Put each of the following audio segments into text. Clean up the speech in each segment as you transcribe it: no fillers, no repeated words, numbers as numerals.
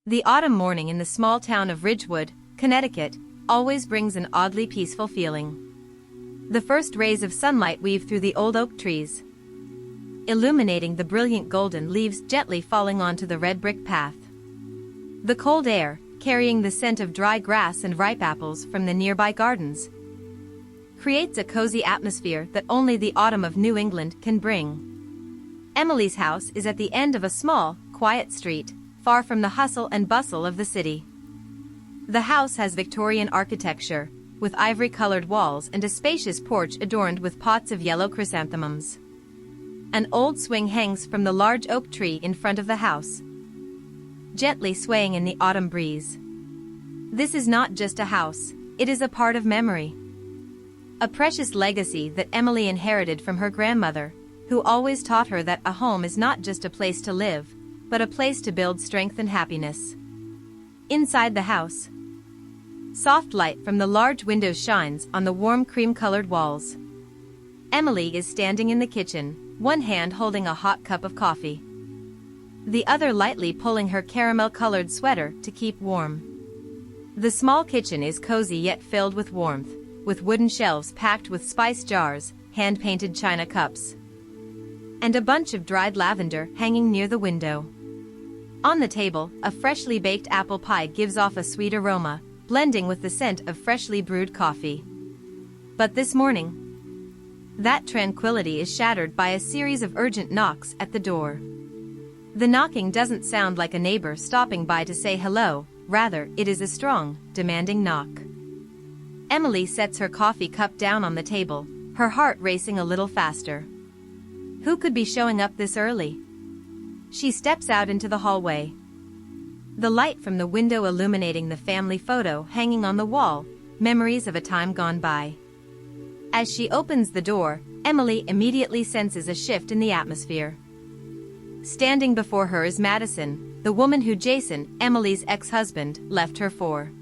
The autumn morning in the small town of Ridgewood, Connecticut, always brings an oddly peaceful feeling. The first rays of sunlight weave through the old oak trees, illuminating the brilliant golden leaves gently falling onto the red brick path. The cold air, carrying the scent of dry grass and ripe apples from the nearby gardens, creates a cozy atmosphere that only the autumn of New England can bring. Emily's house is at the end of a small, quiet street, far from the hustle and bustle of the city. The house has Victorian architecture, with ivory-colored walls and a spacious porch adorned with pots of yellow chrysanthemums. An old swing hangs from the large oak tree in front of the house, gently swaying in the autumn breeze. This is not just a house, it is a part of memory. A precious legacy that Emily inherited from her grandmother, who always taught her that a home is not just a place to live, but a place to build strength and happiness. Inside the house, soft light from the large windows shines on the warm cream-colored walls. Emily is standing in the kitchen, one hand holding a hot cup of coffee, the other lightly pulling her caramel-colored sweater to keep warm. The small kitchen is cozy yet filled with warmth, with wooden shelves packed with spice jars, hand-painted china cups, and a bunch of dried lavender hanging near the window. On the table, a freshly baked apple pie gives off a sweet aroma, blending with the scent of freshly brewed coffee. But this morning, that tranquility is shattered by a series of urgent knocks at the door. The knocking doesn't sound like a neighbor stopping by to say hello, rather, it is a strong, demanding knock. Emily sets her coffee cup down on the table, her heart racing a little faster. Who could be showing up this early? She steps out into the hallway, the light from the window illuminating the family photo hanging on the wall, memories of a time gone by. As she opens the door, Emily immediately senses a shift in the atmosphere. Standing before her is Madison, the woman who Jason, Emily's ex-husband, left her for.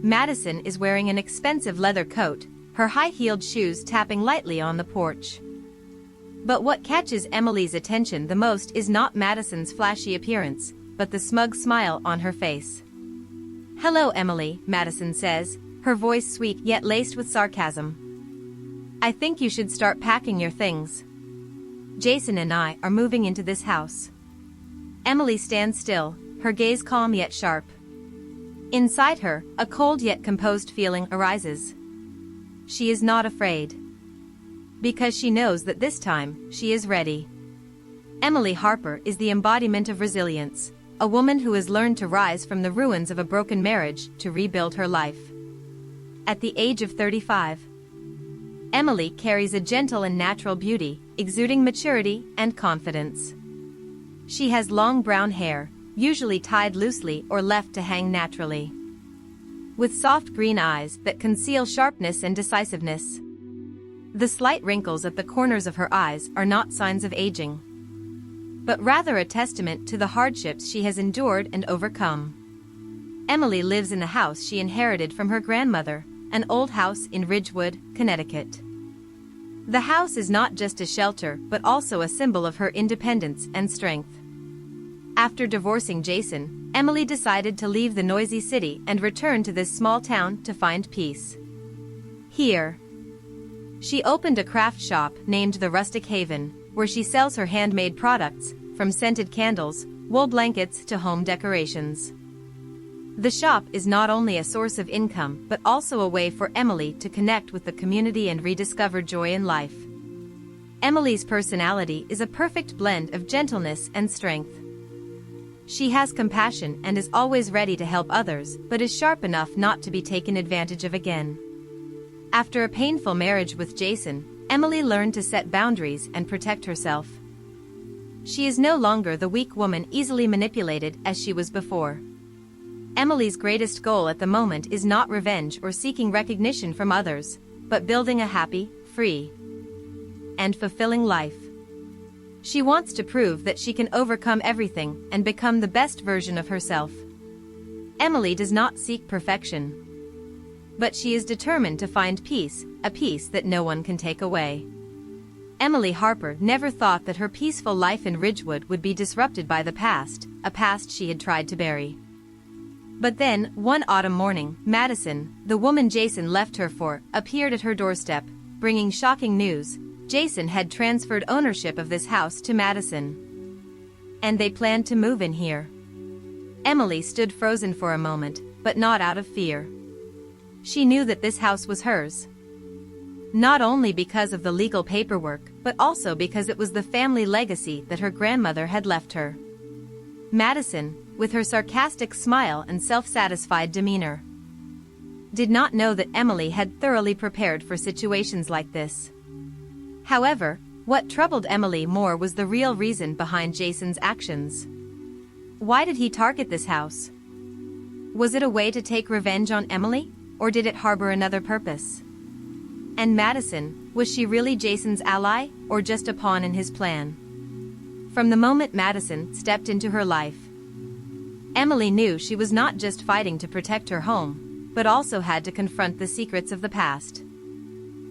Madison is wearing an expensive leather coat, her high-heeled shoes tapping lightly on the porch. But what catches Emily's attention the most is not Madison's flashy appearance, but the smug smile on her face. "Hello, Emily," Madison says, her voice sweet yet laced with sarcasm. "I think you should start packing your things. Jason and I are moving into this house." Emily stands still, her gaze calm yet sharp. Inside her, a cold yet composed feeling arises. She is not afraid, because she knows that this time, she is ready. Emily Harper is the embodiment of resilience, a woman who has learned to rise from the ruins of a broken marriage to rebuild her life. At the age of 35, Emily carries a gentle and natural beauty, exuding maturity and confidence. She has long brown hair, usually tied loosely or left to hang naturally, with soft green eyes that conceal sharpness and decisiveness. The slight wrinkles at the corners of her eyes are not signs of aging, but rather a testament to the hardships she has endured and overcome. Emily lives in the house she inherited from her grandmother, an old house in Ridgewood, Connecticut. The house is not just a shelter but also a symbol of her independence and strength. After divorcing Jason, Emily decided to leave the noisy city and return to this small town to find peace. Here, she opened a craft shop named the Rustic Haven, where she sells her handmade products, from scented candles, wool blankets to home decorations. The shop is not only a source of income but also a way for Emily to connect with the community and rediscover joy in life. Emily's personality is a perfect blend of gentleness and strength. She has compassion and is always ready to help others, but is sharp enough not to be taken advantage of again. After a painful marriage with Jason, Emily learned to set boundaries and protect herself. She is no longer the weak woman easily manipulated as she was before. Emily's greatest goal at the moment is not revenge or seeking recognition from others, but building a happy, free, and fulfilling life. She wants to prove that she can overcome everything and become the best version of herself. Emily does not seek perfection, but she is determined to find peace, a peace that no one can take away. Emily Harper never thought that her peaceful life in Ridgewood would be disrupted by the past, a past she had tried to bury. But then, one autumn morning, Madison, the woman Jason left her for, appeared at her doorstep, bringing shocking news. Jason had transferred ownership of this house to Madison. And they planned to move in here. Emily stood frozen for a moment, but not out of fear. She knew that this house was hers. Not only because of the legal paperwork, but also because it was the family legacy that her grandmother had left her. Madison, with her sarcastic smile and self-satisfied demeanor, did not know that Emily had thoroughly prepared for situations like this. However, what troubled Emily more was the real reason behind Jason's actions. Why did he target this house? Was it a way to take revenge on Emily, or did it harbor another purpose? And Madison, was she really Jason's ally, or just a pawn in his plan? From the moment Madison stepped into her life, Emily knew she was not just fighting to protect her home, but also had to confront the secrets of the past.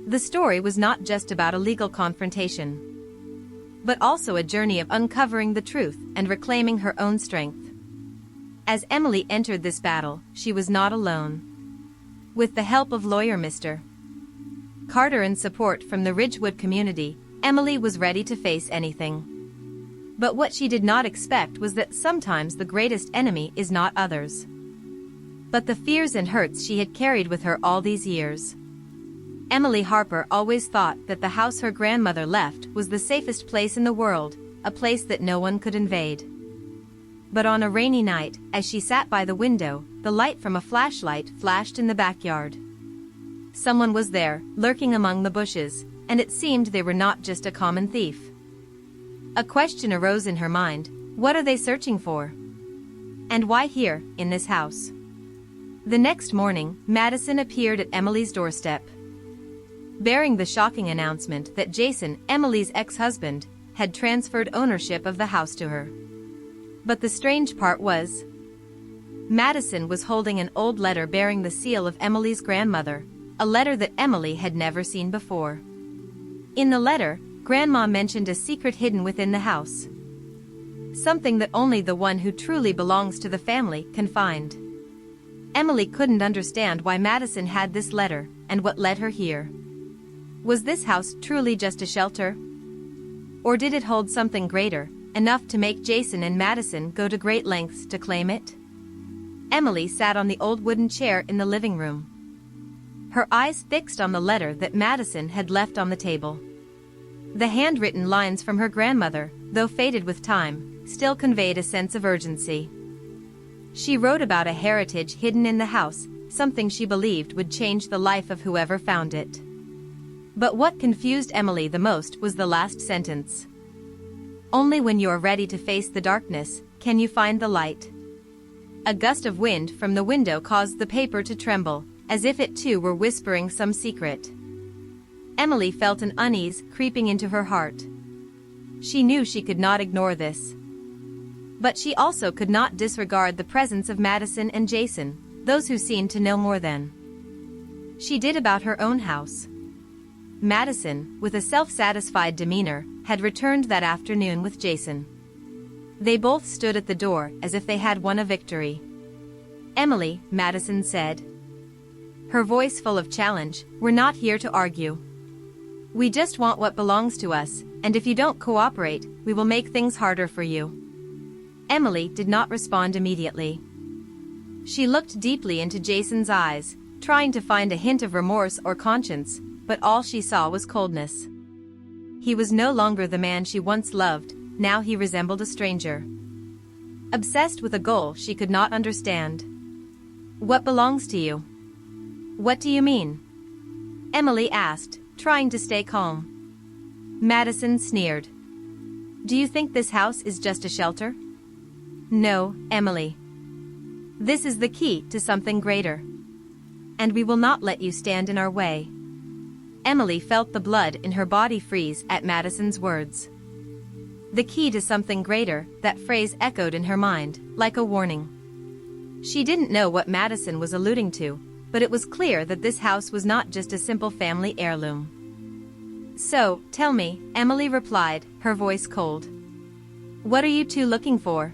The story was not just about a legal confrontation, but also a journey of uncovering the truth and reclaiming her own strength. As Emily entered this battle, she was not alone. With the help of lawyer Mr. Carter and support from the Ridgewood community, Emily was ready to face anything. But what she did not expect was that sometimes the greatest enemy is not others, but the fears and hurts she had carried with her all these years. Emily Harper always thought that the house her grandmother left was the safest place in the world, a place that no one could invade. But on a rainy night, as she sat by the window, the light from a flashlight flashed in the backyard. Someone was there, lurking among the bushes, and it seemed they were not just a common thief. A question arose in her mind: what are they searching for? And why here, in this house? The next morning, Madison appeared at Emily's doorstep, bearing the shocking announcement that Jason, Emily's ex-husband, had transferred ownership of the house to her. But the strange part was, Madison was holding an old letter bearing the seal of Emily's grandmother, a letter that Emily had never seen before. In the letter, Grandma mentioned a secret hidden within the house. Something that only the one who truly belongs to the family can find. Emily couldn't understand why Madison had this letter, and what led her here. Was this house truly just a shelter? Or did it hold something greater, enough to make Jason and Madison go to great lengths to claim it? Emily sat on the old wooden chair in the living room, her eyes fixed on the letter that Madison had left on the table. The handwritten lines from her grandmother, though faded with time, still conveyed a sense of urgency. She wrote about a heritage hidden in the house, something she believed would change the life of whoever found it. But what confused Emily the most was the last sentence. Only when you're ready to face the darkness, can you find the light. A gust of wind from the window caused the paper to tremble, as if it too were whispering some secret. Emily felt an unease creeping into her heart. She knew she could not ignore this. But she also could not disregard the presence of Madison and Jason, those who seemed to know more than she did about her own house. Madison, with a self-satisfied demeanor, had returned that afternoon with Jason. They both stood at the door as if they had won a victory. "Emily," Madison said, her voice full of challenge, "we're not here to argue. We just want what belongs to us, and if you don't cooperate, we will make things harder for you." Emily did not respond immediately. She looked deeply into Jason's eyes, trying to find a hint of remorse or conscience, but all she saw was coldness. He was no longer the man she once loved, now he resembled a stranger, obsessed with a goal she could not understand. "What belongs to you? What do you mean?" Emily asked, trying to stay calm. Madison sneered. "Do you think this house is just a shelter? No, Emily. This is the key to something greater. And we will not let you stand in our way." Emily felt the blood in her body freeze at Madison's words. The key to something greater, that phrase echoed in her mind, like a warning. She didn't know what Madison was alluding to, but it was clear that this house was not just a simple family heirloom. "So, tell me," Emily replied, her voice cold. "What are you two looking for?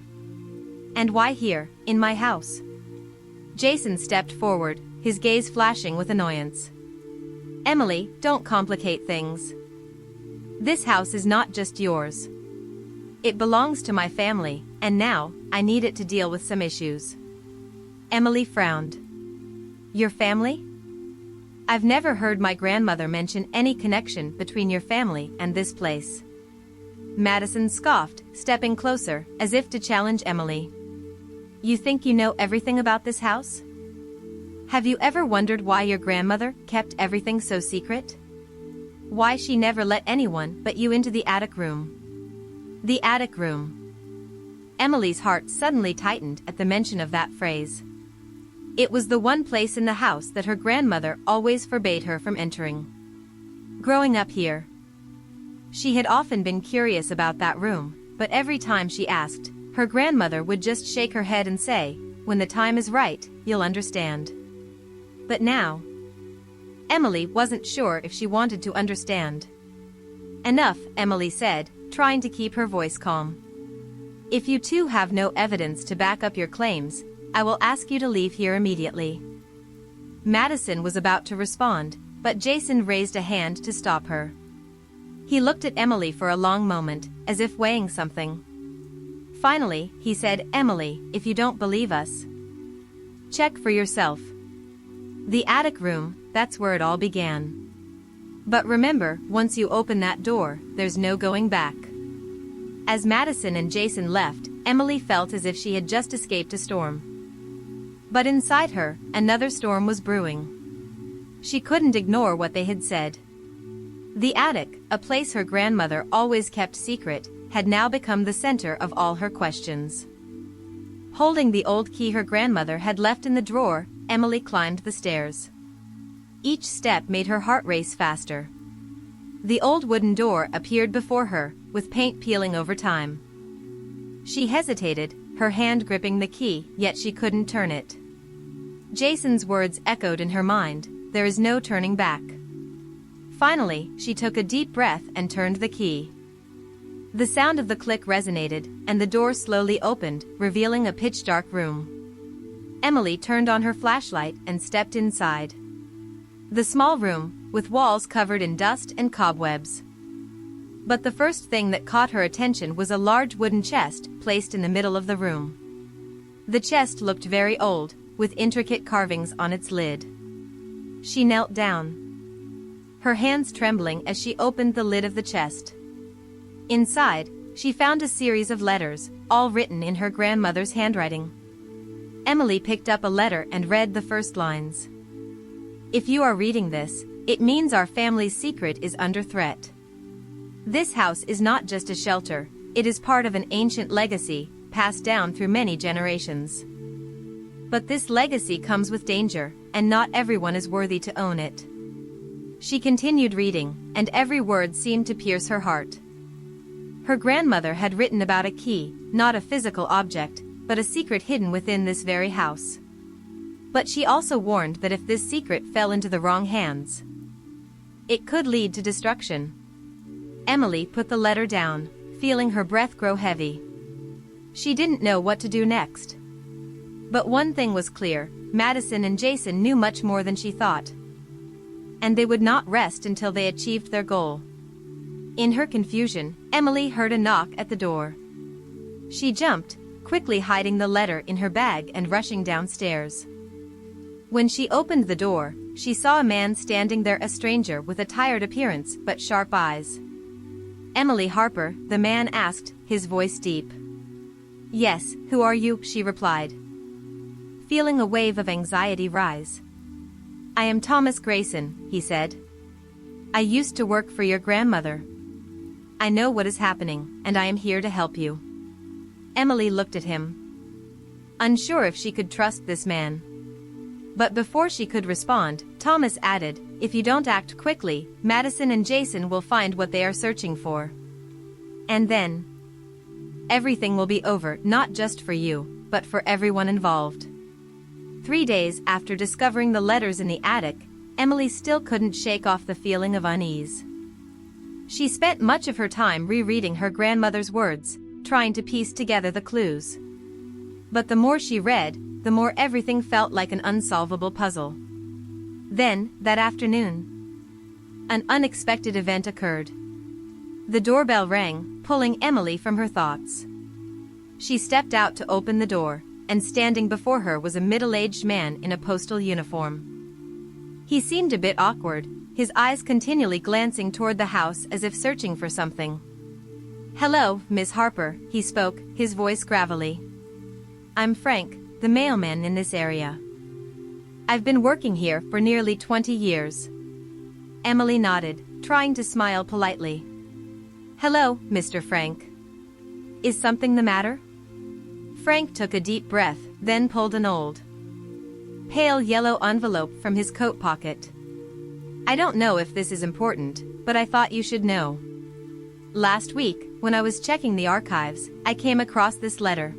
And why here, in my house?" Jason stepped forward, his gaze flashing with annoyance. Emily, don't complicate things. This house is not just yours. It belongs to my family, and now, I need it to deal with some issues. Emily frowned. Your family? I've never heard my grandmother mention any connection between your family and this place. Madison scoffed, stepping closer, as if to challenge Emily. You think you know everything about this house? Have you ever wondered why your grandmother kept everything so secret? Why she never let anyone but you into the attic room? The attic room. Emily's heart suddenly tightened at the mention of that phrase. It was the one place in the house that her grandmother always forbade her from entering. Growing up here, she had often been curious about that room, but every time she asked, her grandmother would just shake her head and say, "When the time is right, you'll understand." But now, Emily wasn't sure if she wanted to understand. Enough, Emily said, trying to keep her voice calm. If you two have no evidence to back up your claims, I will ask you to leave here immediately. Madison was about to respond, but Jason raised a hand to stop her. He looked at Emily for a long moment, as if weighing something. Finally, he said, "Emily, if you don't believe us, check for yourself. The attic room, that's where it all began. But remember, once you open that door, there's no going back." As Madison and Jason left, Emily felt as if she had just escaped a storm. But inside her, another storm was brewing. She couldn't ignore what they had said. The attic, a place her grandmother always kept secret, had now become the center of all her questions. Holding the old key her grandmother had left in the drawer, Emily climbed the stairs. Each step made her heart race faster. The old wooden door appeared before her, with paint peeling over time. She hesitated, her hand gripping the key, yet she couldn't turn it. Jason's words echoed in her mind, "There is no turning back." Finally, she took a deep breath and turned the key. The sound of the click resonated, and the door slowly opened, revealing a pitch-dark room. Emily turned on her flashlight and stepped inside. The small room, with walls covered in dust and cobwebs. But the first thing that caught her attention was a large wooden chest placed in the middle of the room. The chest looked very old, with intricate carvings on its lid. She knelt down, her hands trembling as she opened the lid of the chest. Inside, she found a series of letters, all written in her grandmother's handwriting. Emily picked up a letter and read the first lines. "If you are reading this, it means our family's secret is under threat. This house is not just a shelter, it is part of an ancient legacy, passed down through many generations. But this legacy comes with danger, and not everyone is worthy to own it." She continued reading, and every word seemed to pierce her heart. Her grandmother had written about a key, not a physical object, but a secret hidden within this very house. But she also warned that if this secret fell into the wrong hands, it could lead to destruction. Emily put the letter down, feeling her breath grow heavy. She didn't know what to do next. But one thing was clear, Madison and Jason knew much more than she thought. And they would not rest until they achieved their goal. In her confusion, Emily heard a knock at the door. She jumped, quickly hiding the letter in her bag and rushing downstairs. When she opened the door, she saw a man standing there, a stranger with a tired appearance but sharp eyes. "Emily Harper," the man asked, his voice deep. "Yes, who are you?" she replied, feeling a wave of anxiety rise. "I am Thomas Grayson," he said. "I used to work for your grandmother. I know what is happening, and I am here to help you." Emily looked at him, unsure if she could trust this man. But before she could respond, Thomas added, "If you don't act quickly, Madison and Jason will find what they are searching for. And then, everything will be over, not just for you, but for everyone involved." 3 days after discovering the letters in the attic, Emily still couldn't shake off the feeling of unease. She spent much of her time rereading her grandmother's words, trying to piece together the clues. But the more she read, the more everything felt like an unsolvable puzzle. Then, that afternoon, an unexpected event occurred. The doorbell rang, pulling Emily from her thoughts. She stepped out to open the door, and standing before her was a middle-aged man in a postal uniform. He seemed a bit awkward, his eyes continually glancing toward the house as if searching for something. "Hello, Miss Harper," he spoke, his voice gravelly. "I'm Frank, the mailman in this area. I've been working here for nearly 20 years. Emily nodded, trying to smile politely. "Hello, Mr. Frank. Is something the matter?" Frank took a deep breath, then pulled an old, pale yellow envelope from his coat pocket. "I don't know if this is important, but I thought you should know. Last week, when I was checking the archives, I came across this letter.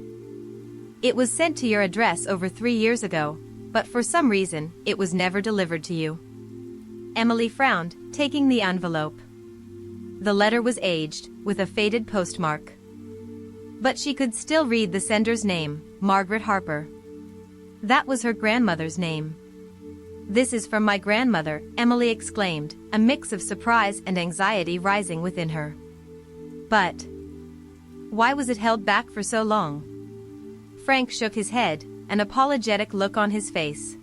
It was sent to your address over 3 years ago, but for some reason, it was never delivered to you." Emily frowned, taking the envelope. The letter was aged, with a faded postmark. But she could still read the sender's name, Margaret Harper. That was her grandmother's name. "This is from my grandmother," Emily exclaimed, a mix of surprise and anxiety rising within her. But why was it held back for so long? Frank shook his head, an apologetic look on his face.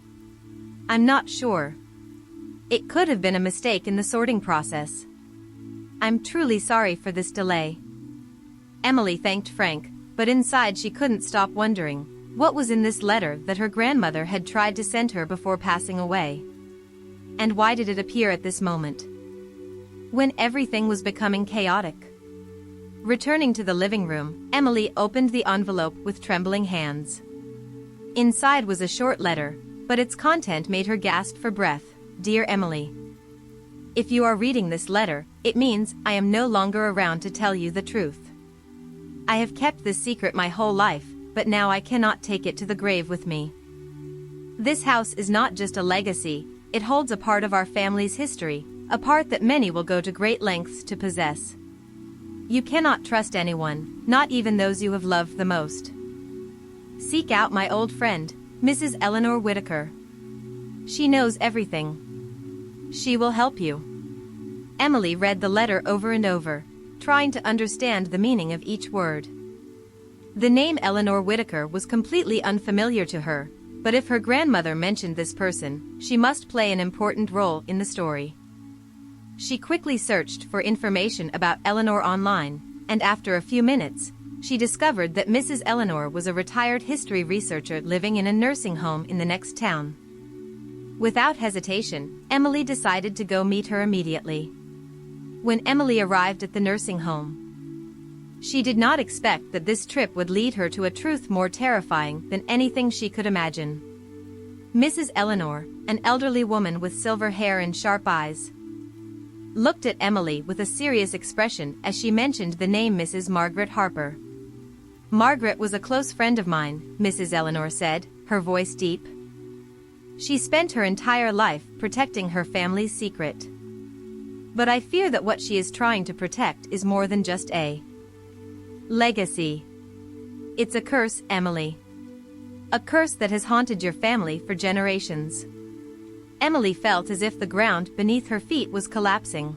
"I'm not sure. It could have been a mistake in the sorting process. I'm truly sorry for this delay." Emily thanked Frank, but inside she couldn't stop wondering, what was in this letter that her grandmother had tried to send her before passing away? And why did it appear at this moment, when everything was becoming chaotic? Returning to the living room, Emily opened the envelope with trembling hands. Inside was a short letter, but its content made her gasp for breath. "Dear Emily, if you are reading this letter, it means I am no longer around to tell you the truth. I have kept this secret my whole life, but now I cannot take it to the grave with me. This house is not just a legacy, it holds a part of our family's history, a part that many will go to great lengths to possess. You cannot trust anyone, not even those you have loved the most. Seek out my old friend, Mrs. Eleanor Whitaker. She knows everything. She will help you." Emily read the letter over and over, trying to understand the meaning of each word. The name Eleanor Whitaker was completely unfamiliar to her, but if her grandmother mentioned this person, she must play an important role in the story. She quickly searched for information about Eleanor online, and after a few minutes, she discovered that Mrs. Eleanor was a retired history researcher living in a nursing home in the next town. Without hesitation, Emily decided to go meet her immediately. When Emily arrived at the nursing home, she did not expect that this trip would lead her to a truth more terrifying than anything she could imagine. Mrs. Eleanor, an elderly woman with silver hair and sharp eyes, looked at Emily with a serious expression as she mentioned the name Mrs. Margaret Harper. "Margaret was a close friend of mine," Mrs. Eleanor said, her voice deep. "She spent her entire life protecting her family's secret. But I fear that what she is trying to protect is more than just a legacy. It's a curse, Emily. A curse that has haunted your family for generations." Emily felt as if the ground beneath her feet was collapsing.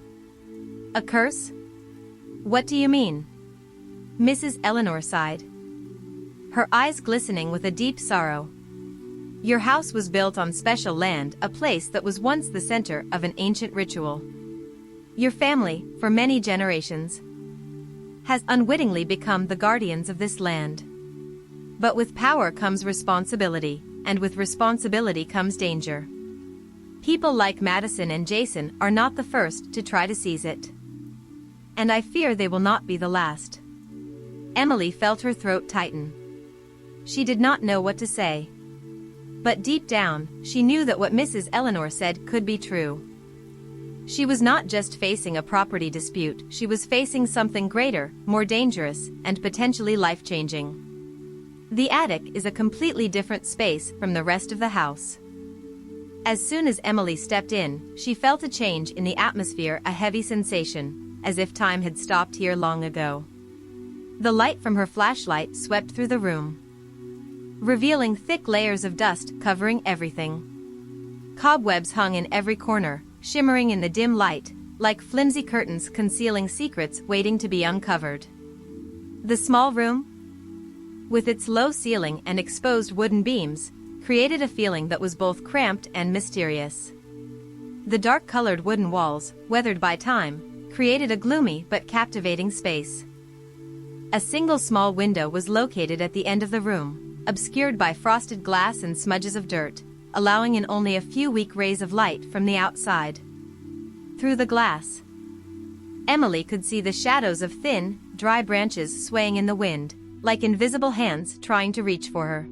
"A curse? What do you mean?" Mrs. Eleanor sighed, her eyes glistening with a deep sorrow. "Your house was built on special land, a place that was once the center of an ancient ritual. Your family, for many generations, has unwittingly become the guardians of this land. But with power comes responsibility, and with responsibility comes danger. People like Madison and Jason are not the first to try to seize it. And I fear they will not be the last." Emily felt her throat tighten. She did not know what to say. But deep down, she knew that what Mrs. Eleanor said could be true. She was not just facing a property dispute, she was facing something greater, more dangerous, and potentially life-changing. The attic is a completely different space from the rest of the house. As soon as Emily stepped in, she felt a change in the atmosphere, a heavy sensation, as if time had stopped here long ago. The light from her flashlight swept through the room, revealing thick layers of dust covering everything. Cobwebs hung in every corner, shimmering in the dim light, like flimsy curtains concealing secrets waiting to be uncovered. The small room, with its low ceiling and exposed wooden beams, created a feeling that was both cramped and mysterious. The dark-colored wooden walls, weathered by time, created a gloomy but captivating space. A single small window was located at the end of the room, obscured by frosted glass and smudges of dirt, allowing in only a few weak rays of light from the outside. Through the glass, Emily could see the shadows of thin, dry branches swaying in the wind, like invisible hands trying to reach for her.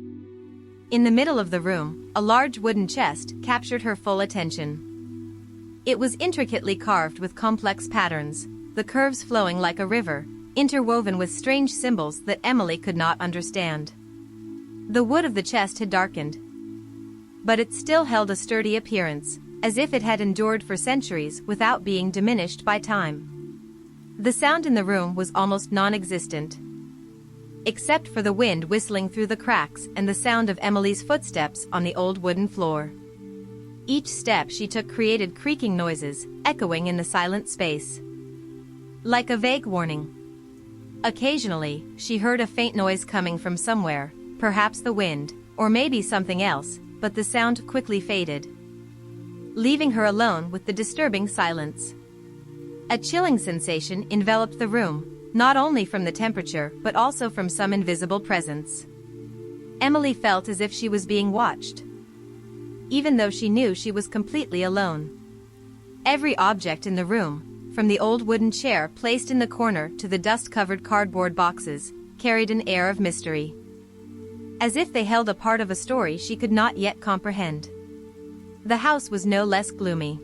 In the middle of the room, a large wooden chest captured her full attention. It was intricately carved with complex patterns, the curves flowing like a river, interwoven with strange symbols that Emily could not understand. The wood of the chest had darkened, but it still held a sturdy appearance, as if it had endured for centuries without being diminished by time. The sound in the room was almost non-existent, except for the wind whistling through the cracks and the sound of Emily's footsteps on the old wooden floor. Each step she took created creaking noises, echoing in the silent space, like a vague warning. Occasionally, she heard a faint noise coming from somewhere, perhaps the wind, or maybe something else, but the sound quickly faded, leaving her alone with the disturbing silence. A chilling sensation enveloped the room, not only from the temperature but also from some invisible presence. Emily felt as if she was being watched, even though she knew she was completely alone. Every object in the room, from the old wooden chair placed in the corner to the dust-covered cardboard boxes, carried an air of mystery, as if they held a part of a story she could not yet comprehend. The house was no less gloomy.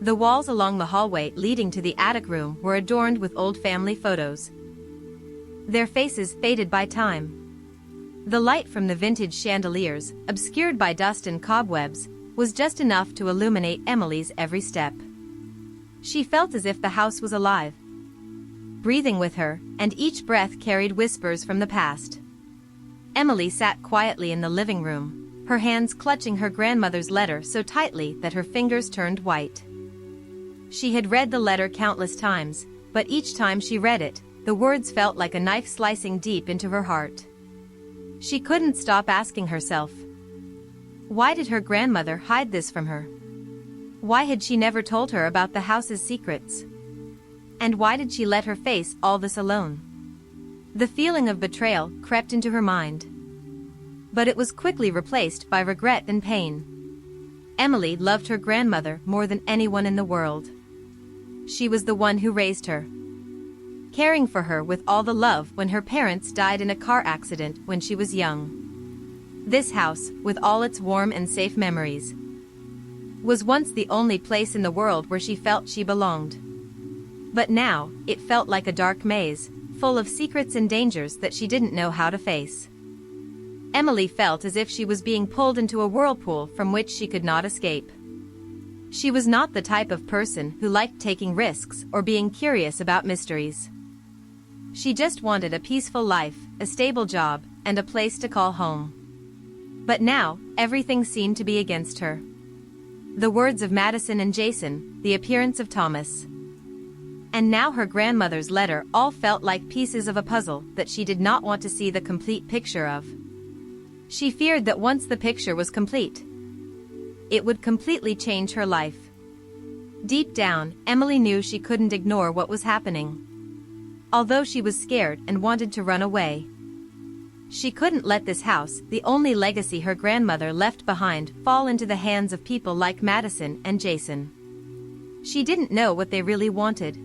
The walls along the hallway leading to the attic room were adorned with old family photos, their faces faded by time. The light from the vintage chandeliers, obscured by dust and cobwebs, was just enough to illuminate Emily's every step. She felt as if the house was alive, breathing with her, and each breath carried whispers from the past. Emily sat quietly in the living room, her hands clutching her grandmother's letter so tightly that her fingers turned white. She had read the letter countless times, but each time she read it, the words felt like a knife slicing deep into her heart. She couldn't stop asking herself, why did her grandmother hide this from her? Why had she never told her about the house's secrets? And why did she let her face all this alone? The feeling of betrayal crept into her mind, but it was quickly replaced by regret and pain. Emily loved her grandmother more than anyone in the world. She was the one who raised her, caring for her with all the love when her parents died in a car accident when she was young. This house, with all its warm and safe memories, was once the only place in the world where she felt she belonged. But now, it felt like a dark maze, full of secrets and dangers that she didn't know how to face. Emily felt as if she was being pulled into a whirlpool from which she could not escape. She was not the type of person who liked taking risks or being curious about mysteries. She just wanted a peaceful life, a stable job, and a place to call home. But now, everything seemed to be against her. The words of Madison and Jason, the appearance of Thomas, and now her grandmother's letter all felt like pieces of a puzzle that she did not want to see the complete picture of. She feared that once the picture was complete, it would completely change her life. Deep down, Emily knew she couldn't ignore what was happening. Although she was scared and wanted to run away, she couldn't let this house, the only legacy her grandmother left behind, fall into the hands of people like Madison and Jason. She didn't know what they really wanted,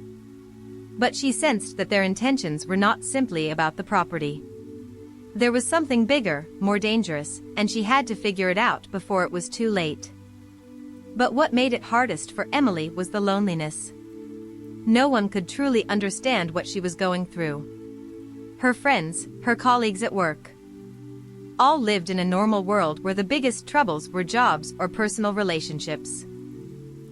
but she sensed that their intentions were not simply about the property. There was something bigger, more dangerous, and she had to figure it out before it was too late. But what made it hardest for Emily was the loneliness. No one could truly understand what she was going through. Her friends, her colleagues at work, all lived in a normal world where the biggest troubles were jobs or personal relationships,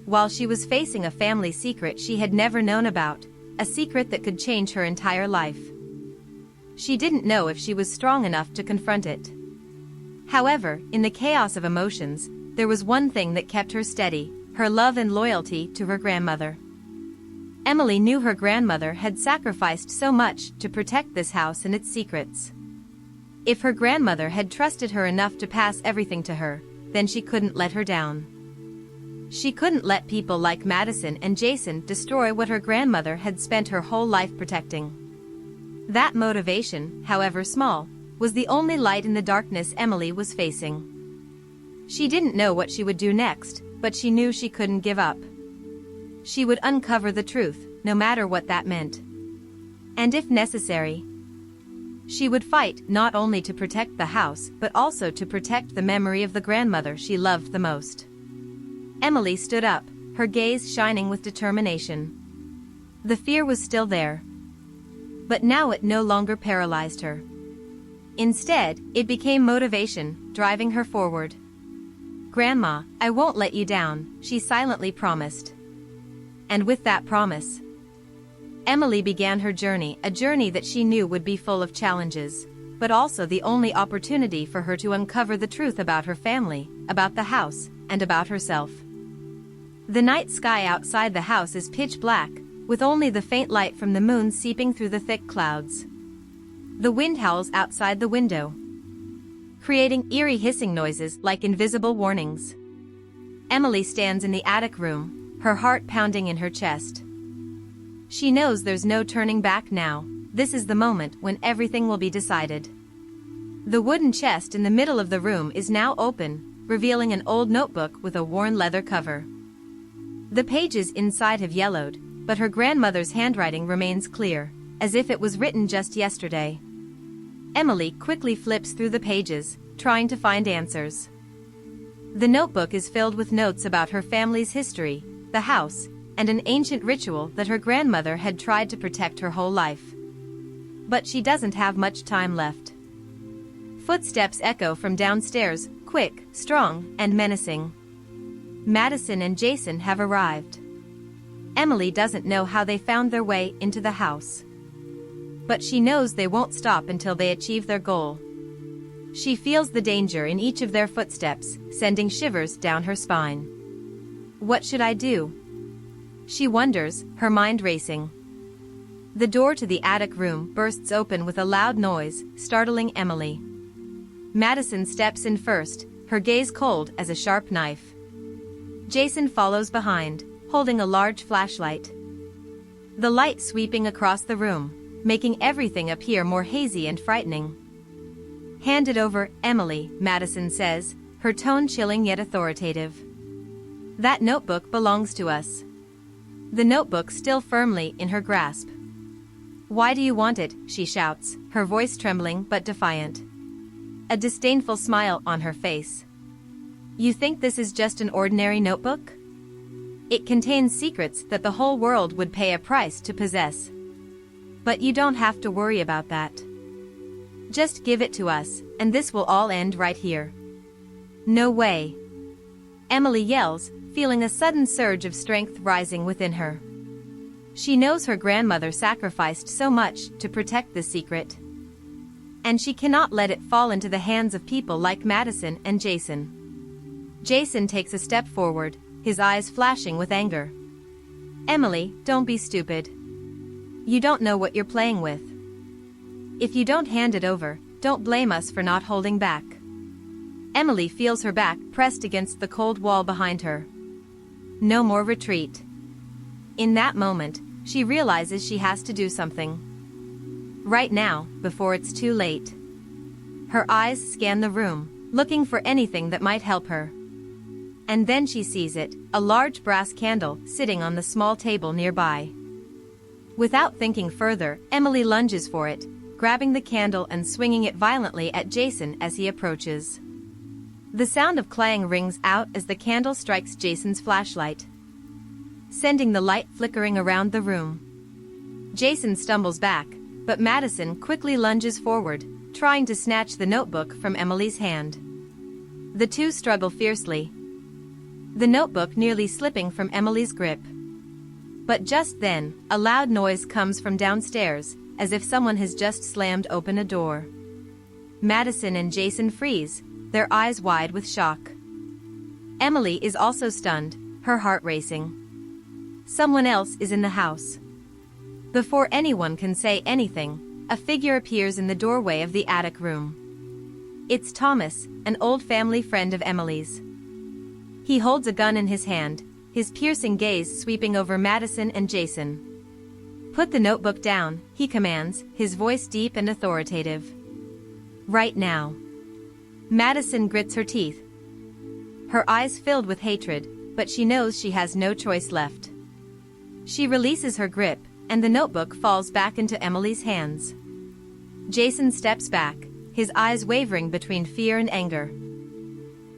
while she was facing a family secret she had never known about, a secret that could change her entire life. She didn't know if she was strong enough to confront it. However, in the chaos of emotions, there was one thing that kept her steady: her love and loyalty to her grandmother. Emily knew her grandmother had sacrificed so much to protect this house and its secrets. If her grandmother had trusted her enough to pass everything to her, then she couldn't let her down. She couldn't let people like Madison and Jason destroy what her grandmother had spent her whole life protecting. That motivation, however small, was the only light in the darkness Emily was facing. She didn't know what she would do next, but she knew she couldn't give up. She would uncover the truth, no matter what that meant. And if necessary, she would fight not only to protect the house but also to protect the memory of the grandmother she loved the most. Emily stood up, her gaze shining with determination. The fear was still there, but now it no longer paralyzed her. Instead, it became motivation, driving her forward. "Grandma, I won't let you down," she silently promised. And with that promise, Emily began her journey, a journey that she knew would be full of challenges, but also the only opportunity for her to uncover the truth about her family, about the house, and about herself. The night sky outside the house is pitch black, with only the faint light from the moon seeping through the thick clouds. The wind howls outside the window, creating eerie hissing noises like invisible warnings. Emily stands in the attic room, her heart pounding in her chest. She knows there's no turning back now. This is the moment when everything will be decided. The wooden chest in the middle of the room is now open, revealing an old notebook with a worn leather cover. The pages inside have yellowed, but her grandmother's handwriting remains clear, as if it was written just yesterday. Emily quickly flips through the pages, trying to find answers. The notebook is filled with notes about her family's history, the house, and an ancient ritual that her grandmother had tried to protect her whole life. But she doesn't have much time left. Footsteps echo from downstairs, quick, strong, and menacing. Madison and Jason have arrived. Emily doesn't know how they found their way into the house, but she knows they won't stop until they achieve their goal. She feels the danger in each of their footsteps, sending shivers down her spine. What should I do? She wonders, her mind racing. The door to the attic room bursts open with a loud noise, startling Emily. Madison steps in first, her gaze cold as a sharp knife. Jason follows behind, holding a large flashlight. The light sweeping across the room, making everything appear more hazy and frightening. "Hand it over, Emily," Madison says, her tone chilling yet authoritative. "That notebook belongs to us." The notebook still firmly in her grasp. "Why do you want it?" she shouts, her voice trembling but defiant. A disdainful smile on her face. "You think this is just an ordinary notebook? It contains secrets that the whole world would pay a price to possess. But you don't have to worry about that. Just give it to us, and this will all end right here." "No way!" Emily yells, feeling a sudden surge of strength rising within her. She knows her grandmother sacrificed so much to protect this secret, and she cannot let it fall into the hands of people like Madison and Jason. Jason takes a step forward, his eyes flashing with anger. "Emily, don't be stupid. You don't know what you're playing with. If you don't hand it over, don't blame us for not holding back." Emily feels her back pressed against the cold wall behind her. No more retreat. In that moment, she realizes she has to do something. Right now, before it's too late. Her eyes scan the room, looking for anything that might help her. And then she sees it, a large brass candle sitting on the small table nearby. Without thinking further, Emily lunges for it, grabbing the candle and swinging it violently at Jason as he approaches. The sound of clang rings out as the candle strikes Jason's flashlight, sending the light flickering around the room. Jason stumbles back, but Madison quickly lunges forward, trying to snatch the notebook from Emily's hand. The two struggle fiercely, the notebook nearly slipping from Emily's grip. But just then, a loud noise comes from downstairs, as if someone has just slammed open a door. Madison and Jason freeze, their eyes wide with shock. Emily is also stunned, her heart racing. Someone else is in the house. Before anyone can say anything, a figure appears in the doorway of the attic room. It's Thomas, an old family friend of Emily's. He holds a gun in his hand, his piercing gaze sweeping over Madison and Jason. "Put the notebook down," he commands, his voice deep and authoritative. "Right now." Madison grits her teeth, her eyes filled with hatred, but she knows she has no choice left. She releases her grip, and the notebook falls back into Emily's hands. Jason steps back, his eyes wavering between fear and anger.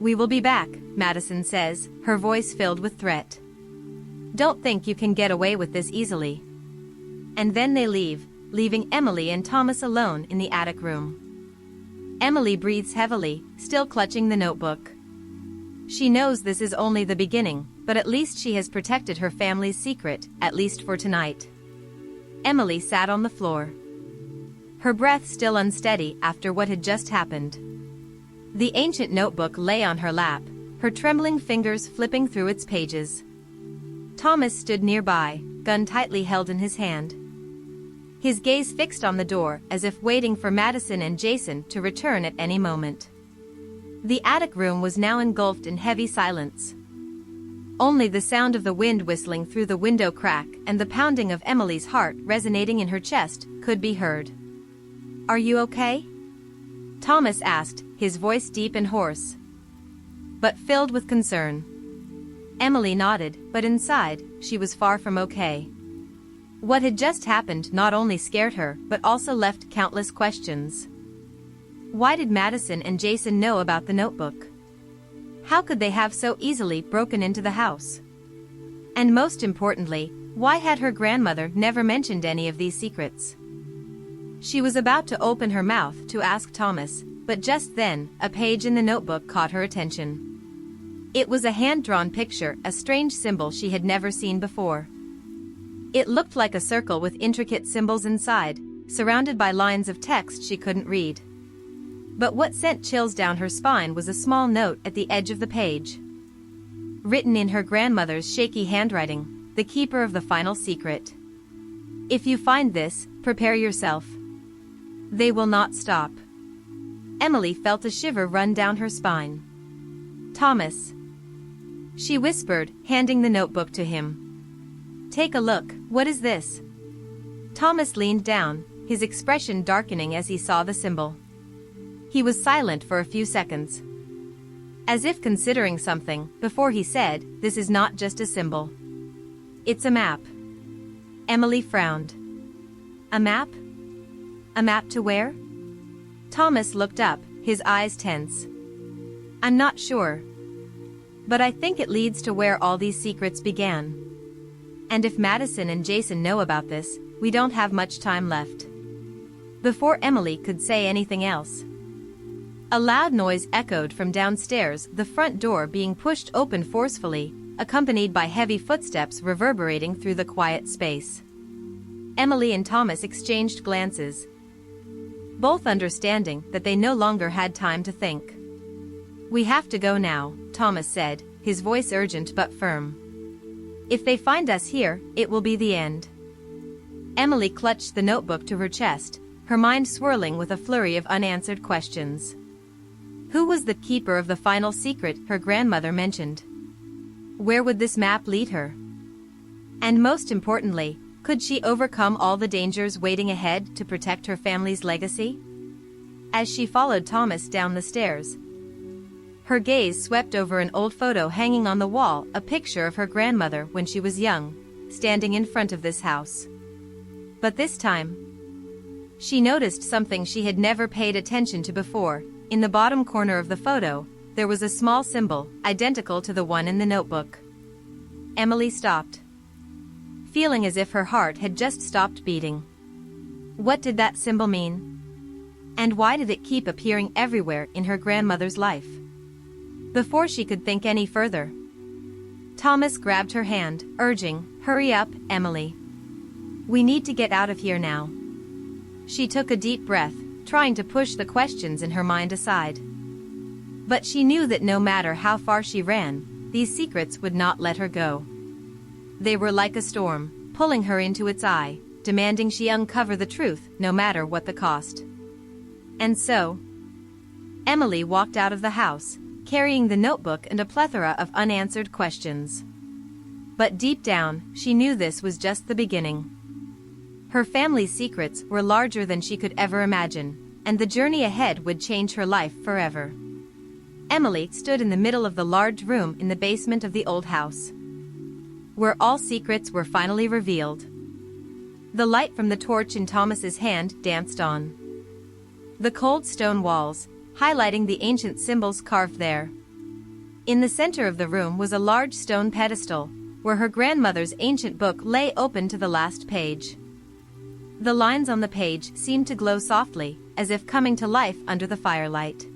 "We will be back," Madison says, her voice filled with threat. "Don't think you can get away with this easily." And then they leave, leaving Emily and Thomas alone in the attic room. Emily breathes heavily, still clutching the notebook. She knows this is only the beginning, but at least she has protected her family's secret, at least for tonight. Emily sat on the floor, her breath still unsteady after what had just happened. The ancient notebook lay on her lap, her trembling fingers flipping through its pages. Thomas stood nearby, gun tightly held in his hand, his gaze fixed on the door as if waiting for Madison and Jason to return at any moment. The attic room was now engulfed in heavy silence. Only the sound of the wind whistling through the window crack and the pounding of Emily's heart resonating in her chest could be heard. "Are you okay?" Thomas asked, his voice deep and hoarse, but filled with concern. Emily nodded, but inside, she was far from okay. What had just happened not only scared her but also left countless questions. Why did Madison and Jason know about the notebook? How could they have so easily broken into the house? And most importantly, why had her grandmother never mentioned any of these secrets? She was about to open her mouth to ask Thomas, but just then, a page in the notebook caught her attention. It was a hand-drawn picture, a strange symbol she had never seen before. It looked like a circle with intricate symbols inside, surrounded by lines of text she couldn't read. But what sent chills down her spine was a small note at the edge of the page. Written in her grandmother's shaky handwriting, the keeper of the final secret. "If you find this, prepare yourself. They will not stop." Emily felt a shiver run down her spine. "Thomas," she whispered, handing the notebook to him. "Take a look, what is this?" Thomas leaned down, his expression darkening as he saw the symbol. He was silent for a few seconds, as if considering something, before he said, "This is not just a symbol. It's a map." Emily frowned. "A map? A map to where?" Thomas looked up, his eyes tense. "I'm not sure. But I think it leads to where all these secrets began. And if Madison and Jason know about this, we don't have much time left." Before Emily could say anything else, a loud noise echoed from downstairs, the front door being pushed open forcefully, accompanied by heavy footsteps reverberating through the quiet space. Emily and Thomas exchanged glances, both understanding that they no longer had time to think. "We have to go now," Thomas said, his voice urgent but firm. "If they find us here, it will be the end." Emily clutched the notebook to her chest, her mind swirling with a flurry of unanswered questions. Who was the keeper of the final secret her grandmother mentioned? Where would this map lead her? And most importantly, could she overcome all the dangers waiting ahead to protect her family's legacy? As she followed Thomas down the stairs, her gaze swept over an old photo hanging on the wall, a picture of her grandmother when she was young, standing in front of this house. But this time, she noticed something she had never paid attention to before. In the bottom corner of the photo, there was a small symbol, identical to the one in the notebook. Emily stopped, feeling as if her heart had just stopped beating. What did that symbol mean? And why did it keep appearing everywhere in her grandmother's life? Before she could think any further, Thomas grabbed her hand, urging, "Hurry up, Emily. We need to get out of here now." She took a deep breath, trying to push the questions in her mind aside. But she knew that no matter how far she ran, these secrets would not let her go. They were like a storm, pulling her into its eye, demanding she uncover the truth no matter what the cost. And so, Emily walked out of the house, carrying the notebook and a plethora of unanswered questions. But deep down, she knew this was just the beginning. Her family's secrets were larger than she could ever imagine, and the journey ahead would change her life forever. Emily stood in the middle of the large room in the basement of the old house, where all secrets were finally revealed. The light from the torch in Thomas's hand danced on the cold stone walls, highlighting the ancient symbols carved there. In the center of the room was a large stone pedestal, where her grandmother's ancient book lay open to the last page. The lines on the page seemed to glow softly, as if coming to life under the firelight.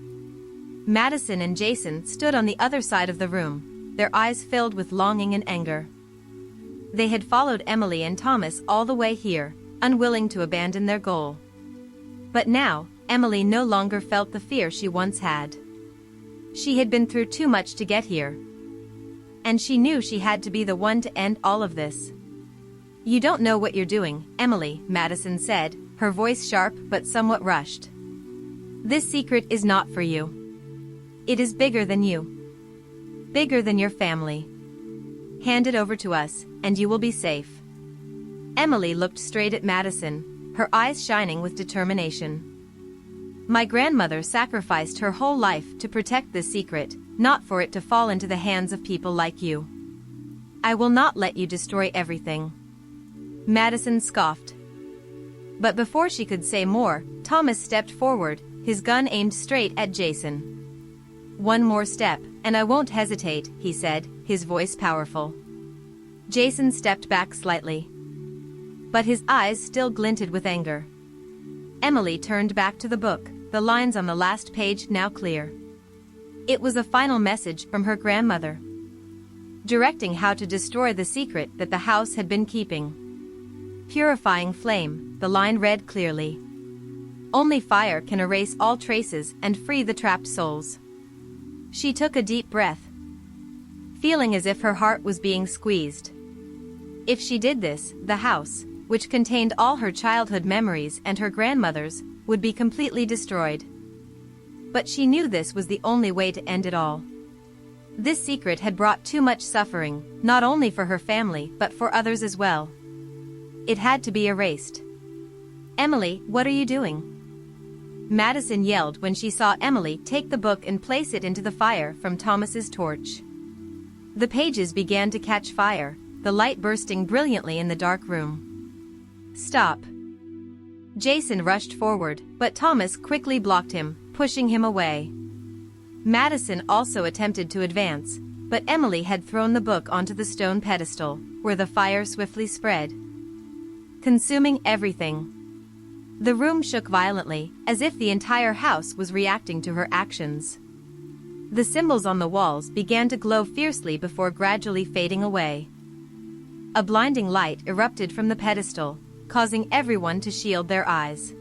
Madison and Jason stood on the other side of the room, their eyes filled with longing and anger. They had followed Emily and Thomas all the way here, unwilling to abandon their goal. But now, Emily no longer felt the fear she once had. She had been through too much to get here, and she knew she had to be the one to end all of this. "You don't know what you're doing, Emily," Madison said, her voice sharp but somewhat rushed. "This secret is not for you. It is bigger than you. Bigger than your family. Hand it over to us, and you will be safe." Emily looked straight at Madison, her eyes shining with determination. "My grandmother sacrificed her whole life to protect this secret, not for it to fall into the hands of people like you. I will not let you destroy everything." Madison scoffed. But before she could say more, Thomas stepped forward, his gun aimed straight at Jason. "One more step, and I won't hesitate," he said, his voice powerful. Jason stepped back slightly, but his eyes still glinted with anger. Emily turned back to the book, the lines on the last page now clear. It was a final message from her grandmother, directing how to destroy the secret that the house had been keeping. "Purifying flame," the line read clearly. "Only fire can erase all traces and free the trapped souls." She took a deep breath, feeling as if her heart was being squeezed. If she did this, the house, which contained all her childhood memories and her grandmother's, would be completely destroyed. But she knew this was the only way to end it all. This secret had brought too much suffering, not only for her family but for others as well. It had to be erased. "Emily, what are you doing?" Madison yelled when she saw Emily take the book and place it into the fire from Thomas's torch. The pages began to catch fire, the light bursting brilliantly in the dark room. "Stop!" Jason rushed forward, but Thomas quickly blocked him, pushing him away. Madison also attempted to advance, but Emily had thrown the book onto the stone pedestal, where the fire swiftly spread, consuming everything. The room shook violently, as if the entire house was reacting to her actions. The symbols on the walls began to glow fiercely before gradually fading away. A blinding light erupted from the pedestal, causing everyone to shield their eyes.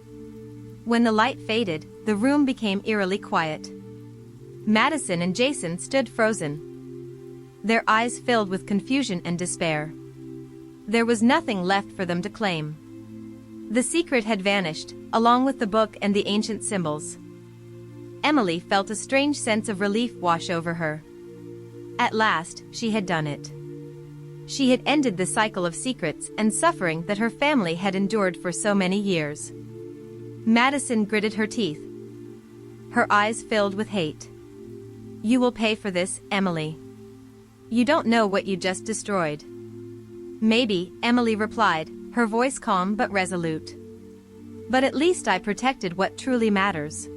When the light faded, the room became eerily quiet. Madison and Jason stood frozen, their eyes filled with confusion and despair. There was nothing left for them to claim. The secret had vanished, along with the book and the ancient symbols. Emily felt a strange sense of relief wash over her. At last, she had done it. She had ended the cycle of secrets and suffering that her family had endured for so many years. Madison gritted her teeth, her eyes filled with hate. "You will pay for this, Emily. You don't know what you just destroyed." "Maybe," Emily replied, her voice calm but resolute. "But at least I protected what truly matters."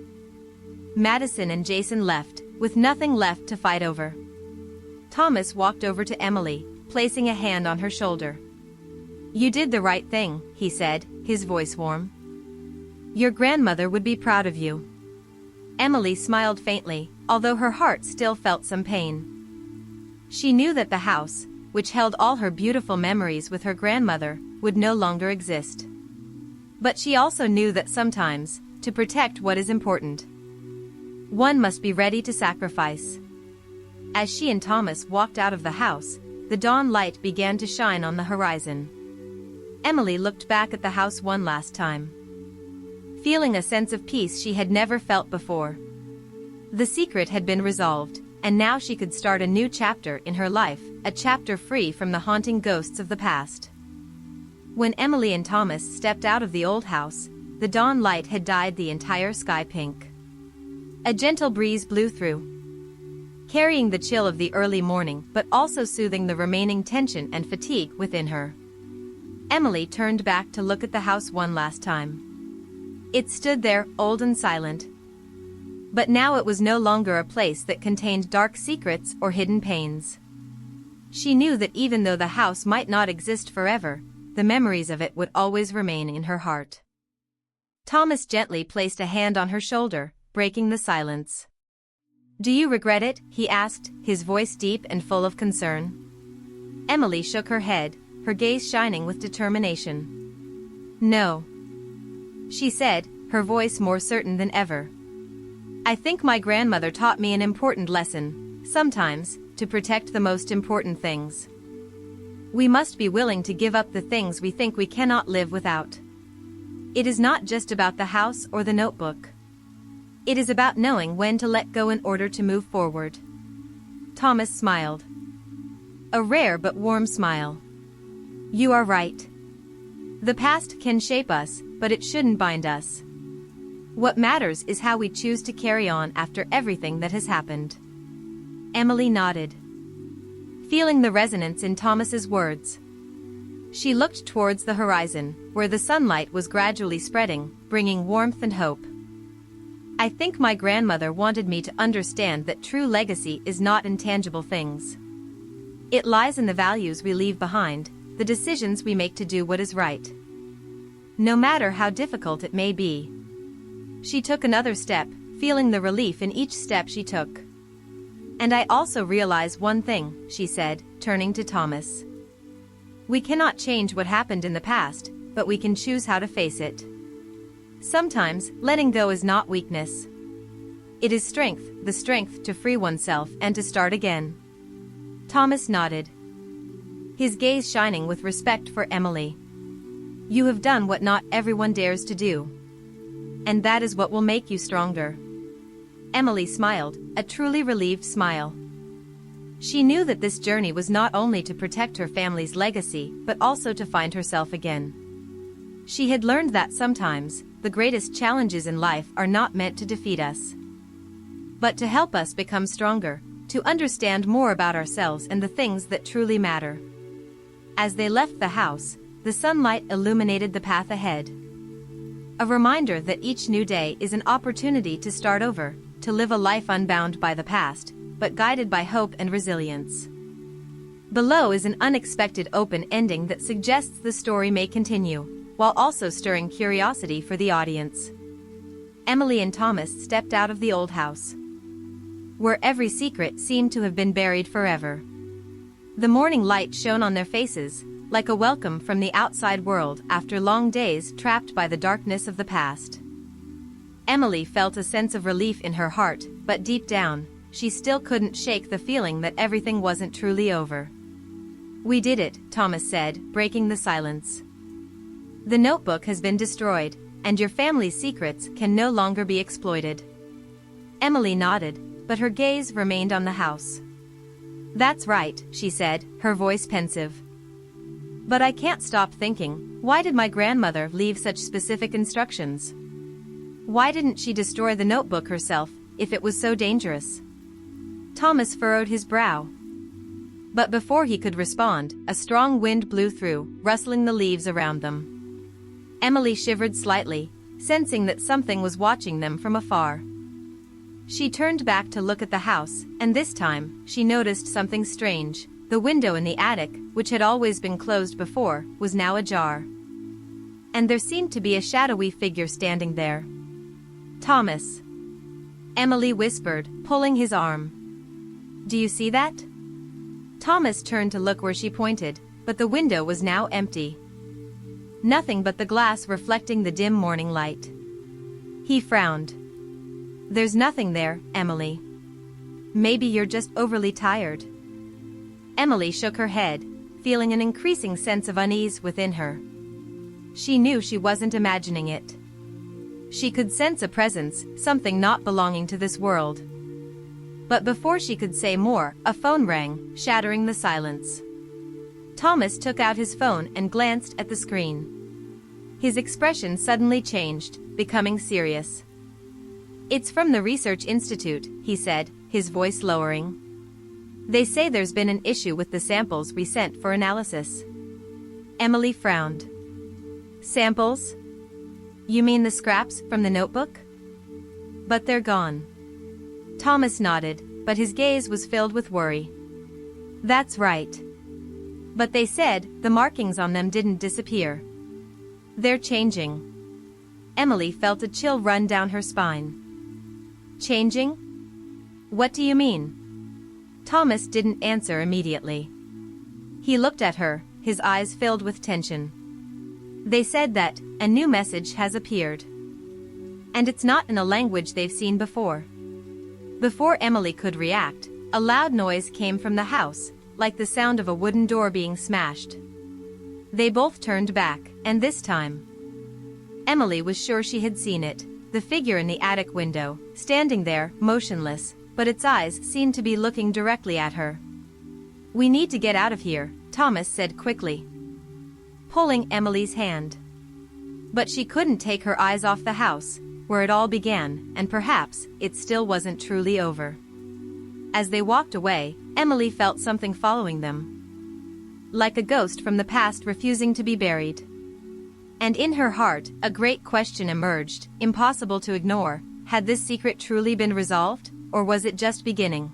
Madison and Jason left, with nothing left to fight over. Thomas walked over to Emily, placing a hand on her shoulder. "You did the right thing," he said, his voice warm. "Your grandmother would be proud of you." Emily smiled faintly, although her heart still felt some pain. She knew that the house, which held all her beautiful memories with her grandmother, would no longer exist. But she also knew that sometimes, to protect what is important, One must be ready to sacrifice. As she and Thomas walked out of the house, the dawn light began to shine on the horizon. Emily looked back at the house one last time, feeling a sense of peace she had never felt before. The secret had been resolved, and now she could start a new chapter in her life, a chapter free from the haunting ghosts of the past. When Emily and Thomas stepped out of the old house, the dawn light had dyed the entire sky pink. A gentle breeze blew through, carrying the chill of the early morning but also soothing the remaining tension and fatigue within her. Emily turned back to look at the house one last time. It stood there, old and silent. But now it was no longer a place that contained dark secrets or hidden pains. She knew that even though the house might not exist forever, the memories of it would always remain in her heart. Thomas gently placed a hand on her shoulder, breaking the silence. "Do you regret it?" he asked, his voice deep and full of concern. Emily shook her head, her gaze shining with determination. "No," she said, her voice more certain than ever. "I think my grandmother taught me an important lesson, sometimes, to protect the most important things. We must be willing to give up the things we think we cannot live without. It is not just about the house or the notebook. It is about knowing when to let go in order to move forward." Thomas smiled. A rare but warm smile. "You are right. The past can shape us, but it shouldn't bind us. What matters is how we choose to carry on after everything that has happened." Emily nodded, feeling the resonance in Thomas's words. She looked towards the horizon, where the sunlight was gradually spreading, bringing warmth and hope. "I think my grandmother wanted me to understand that true legacy is not in tangible things. It lies in the values we leave behind, the decisions we make to do what is right, no matter how difficult it may be." She took another step, feeling the relief in each step she took. "And I also realize one thing," she said, turning to Thomas. "We cannot change what happened in the past, but we can choose how to face it. Sometimes, letting go is not weakness. It is strength, the strength to free oneself and to start again." Thomas nodded, his gaze shining with respect for Emily. "You have done what not everyone dares to do. And that is what will make you stronger." Emily smiled, a truly relieved smile. She knew that this journey was not only to protect her family's legacy but also to find herself again. She had learned that sometimes, the greatest challenges in life are not meant to defeat us, but to help us become stronger, to understand more about ourselves and the things that truly matter. As they left the house, the sunlight illuminated the path ahead. A reminder that each new day is an opportunity to start over, to live a life unbound by the past, but guided by hope and resilience. Below is an unexpected open ending that suggests the story may continue, while also stirring curiosity for the audience. Emily and Thomas stepped out of the old house, where every secret seemed to have been buried forever. The morning light shone on their faces, like a welcome from the outside world after long days trapped by the darkness of the past. Emily felt a sense of relief in her heart, but deep down, she still couldn't shake the feeling that everything wasn't truly over. "We did it," Thomas said, breaking the silence. "The notebook has been destroyed, and your family's secrets can no longer be exploited." Emily nodded, but her gaze remained on the house. "That's right," she said, her voice pensive. "But I can't stop thinking, why did my grandmother leave such specific instructions? Why didn't she destroy the notebook herself, if it was so dangerous?" Thomas furrowed his brow. But before he could respond, a strong wind blew through, rustling the leaves around them. Emily shivered slightly, sensing that something was watching them from afar. She turned back to look at the house, and this time, she noticed something strange. The window in the attic, which had always been closed before, was now ajar. And there seemed to be a shadowy figure standing there. "Thomas," Emily whispered, pulling his arm. "Do you see that?" Thomas turned to look where she pointed, but the window was now empty. Nothing but the glass reflecting the dim morning light. He frowned. There's nothing there, Emily. Maybe you're just overly tired. Emily shook her head, feeling an increasing sense of unease within her. She knew she wasn't imagining it. She could sense a presence, something not belonging to this world. But before she could say more, a phone rang, shattering the silence. Thomas took out his phone and glanced at the screen. His expression suddenly changed, becoming serious. "It's from the Research Institute," he said, his voice lowering. "They say there's been an issue with the samples we sent for analysis." Emily frowned. "Samples? You mean the scraps from the notebook? But they're gone." Thomas nodded, but his gaze was filled with worry. "That's right. But they said the markings on them didn't disappear. They're changing." Emily felt a chill run down her spine. "Changing? What do you mean?" Thomas didn't answer immediately. He looked at her, his eyes filled with tension. "They said that a new message has appeared. And it's not in a language they've seen before." Before Emily could react, a loud noise came from the house, like the sound of a wooden door being smashed. They both turned back, and this time, Emily was sure she had seen it, the figure in the attic window, standing there, motionless, but its eyes seemed to be looking directly at her. "We need to get out of here," Thomas said quickly, pulling Emily's hand. But she couldn't take her eyes off the house, where it all began, and perhaps it still wasn't truly over. As they walked away, Emily felt something following them. Like a ghost from the past refusing to be buried. And in her heart, a great question emerged, impossible to ignore: had this secret truly been resolved, or was it just beginning?